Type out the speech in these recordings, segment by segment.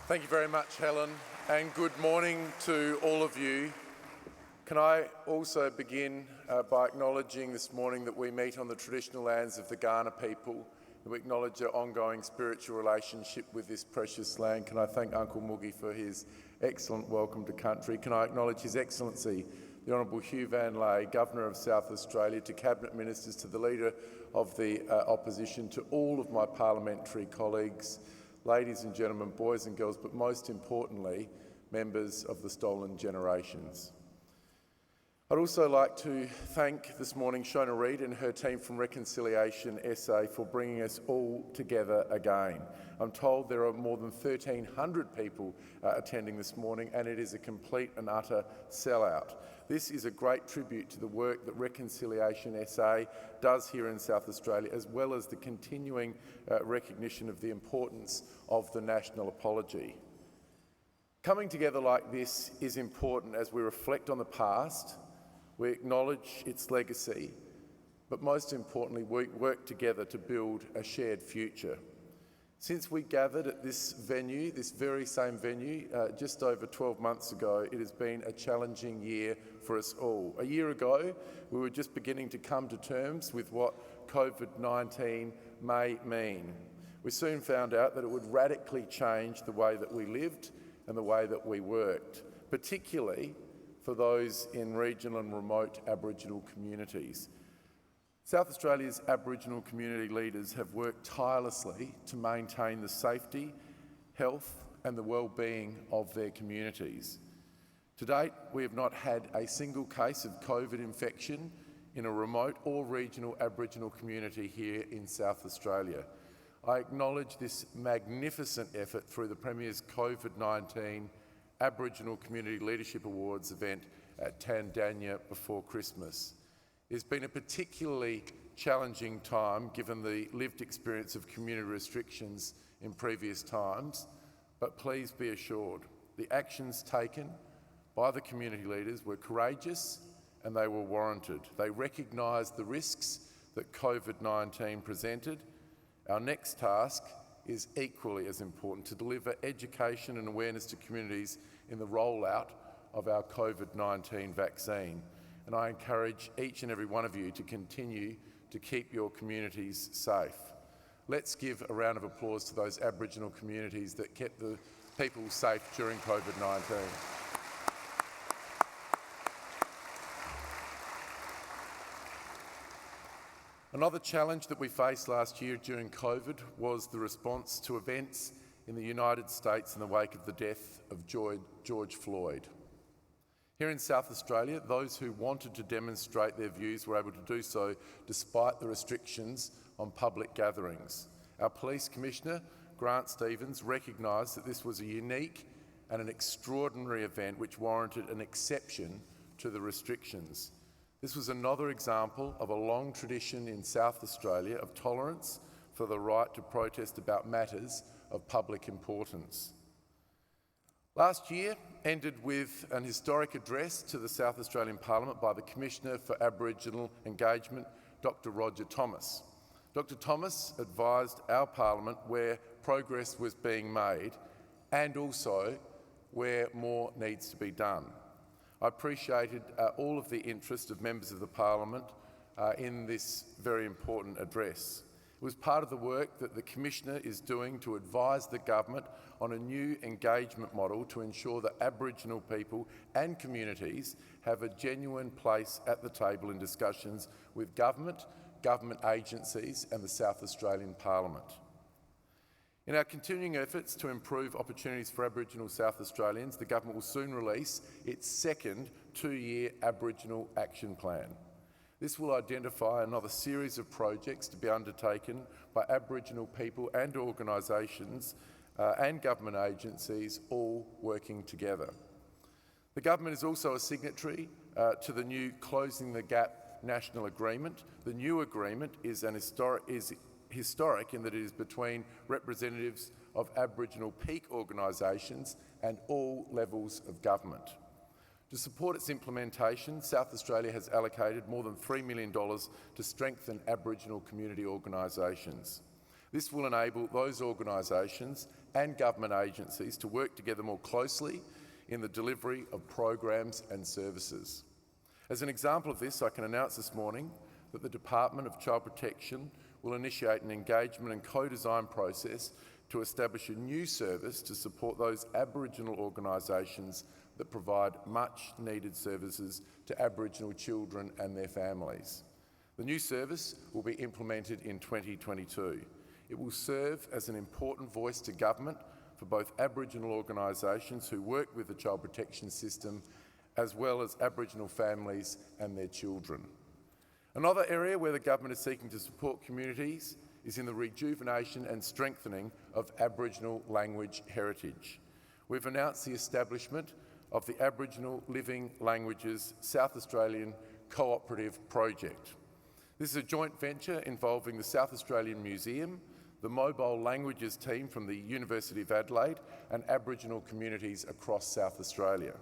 Thank you very much, Helen, and good morning to all of you. Can I also begin by acknowledging this morning that we meet on the traditional lands of the Kaurna people, and we acknowledge their ongoing spiritual relationship with this precious land. Can I thank Uncle Moogie for his excellent welcome to country? Can I acknowledge His Excellency, the Honourable Hugh Van Lay, Governor of South Australia, to Cabinet Ministers, to the Leader of the Opposition, to all of my parliamentary colleagues, ladies and gentlemen, boys and girls, but most importantly, members of the Stolen Generations. I'd also like to thank this morning Shona Reid and her team from Reconciliation SA for bringing us all together again. I'm told there are more than 1,300 people attending this morning, and it is a complete and utter sellout. This is a great tribute to the work that Reconciliation SA does here in South Australia, as well as the continuing recognition of the importance of the national apology. Coming together like this is important as we reflect on the past, we acknowledge its legacy, but most importantly, we work together to build a shared future. Since we gathered at this venue, this very same venue, just over 12 months ago, it has been a challenging year for us all. A year ago, we were just beginning to come to terms with what COVID-19 may mean. We soon found out that it would radically change the way that we lived and the way that we worked, particularly for those in regional and remote Aboriginal communities. South Australia's Aboriginal community leaders have worked tirelessly to maintain the safety, health and the well-being of their communities. To date, we have not had a single case of COVID infection in a remote or regional Aboriginal community here in South Australia. I acknowledge this magnificent effort through the Premier's COVID-19 Aboriginal Community Leadership Awards event at Tandanya before Christmas. It's been a particularly challenging time given the lived experience of community restrictions in previous times, but please be assured the actions taken by the community leaders were courageous and they were warranted. They recognised the risks that COVID-19 presented. Our next task is equally as important: to deliver education and awareness to communities in the rollout of our COVID-19 vaccine. And I encourage each and every one of you to continue to keep your communities safe. Let's give a round of applause to those Aboriginal communities that kept the people safe during COVID-19. Another challenge that we faced last year during COVID was the response to events in the United States in the wake of the death of George Floyd. Here in South Australia, those who wanted to demonstrate their views were able to do so despite the restrictions on public gatherings. Our Police Commissioner, Grant Stevens, recognised that this was a unique and an extraordinary event which warranted an exception to the restrictions. This was another example of a long tradition in South Australia of tolerance for the right to protest about matters of public importance. Last year ended with an historic address to the South Australian Parliament by the Commissioner for Aboriginal Engagement, Dr. Roger Thomas. Dr. Thomas advised our Parliament where progress was being made and also where more needs to be done. I appreciated all of the interest of members of the Parliament in this very important address. It was part of the work that the Commissioner is doing to advise the government on a new engagement model to ensure that Aboriginal people and communities have a genuine place at the table in discussions with government agencies and the South Australian Parliament. In our continuing efforts to improve opportunities for Aboriginal South Australians, the government will soon release its second 2-year Aboriginal Action Plan. This will identify another series of projects to be undertaken by Aboriginal people and organisations and government agencies all working together. The government is also a signatory to the new Closing the Gap National Agreement. The new agreement is historic in that it is between representatives of Aboriginal peak organisations and all levels of government. To support its implementation, South Australia has allocated more than $3 million to strengthen Aboriginal community organisations. This will enable those organisations and government agencies to work together more closely in the delivery of programs and services. As an example of this, I can announce this morning that the Department of Child Protection will initiate an engagement and co-design process to establish a new service to support those Aboriginal organisations that provide much needed services to Aboriginal children and their families. The new service will be implemented in 2022. It will serve as an important voice to government for both Aboriginal organisations who work with the child protection system, as well as Aboriginal families and their children. Another area where the government is seeking to support communities is in the rejuvenation and strengthening of Aboriginal language heritage. We've announced the establishment of the Aboriginal Living Languages South Australian Cooperative Project. This is a joint venture involving the South Australian Museum, the Mobile Languages team from the University of Adelaide, and Aboriginal communities across South Australia.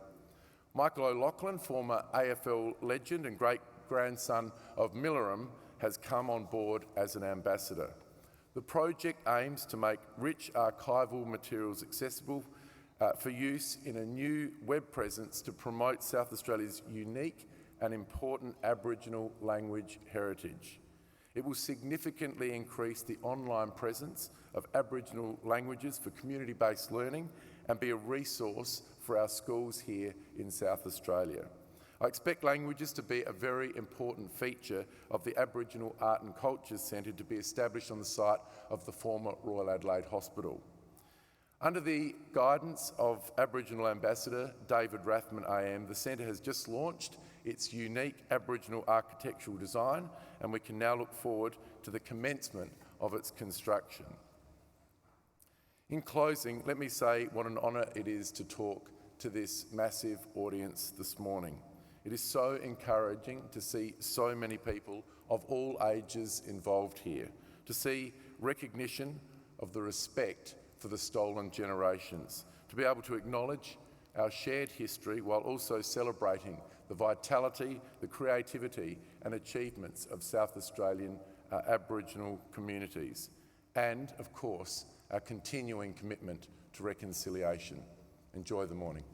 Michael O'Loughlin, former AFL legend and great-grandson of Millaram, has come on board as an ambassador. The project aims to make rich archival materials accessible for use in a new web presence to promote South Australia's unique and important Aboriginal language heritage. It will significantly increase the online presence of Aboriginal languages for community-based learning and be a resource for our schools here in South Australia. I expect languages to be a very important feature of the Aboriginal Art and Culture Centre to be established on the site of the former Royal Adelaide Hospital. Under the guidance of Aboriginal Ambassador David Rathman AM, the Centre has just launched its unique Aboriginal architectural design, and we can now look forward to the commencement of its construction. In closing, let me say what an honour it is to talk to this massive audience this morning. It is so encouraging to see so many people of all ages involved here, to see recognition of the respect for the stolen generations, to be able to acknowledge our shared history while also celebrating the vitality, the creativity and achievements of South Australian Aboriginal communities, and, of course, our continuing commitment to reconciliation. Enjoy the morning.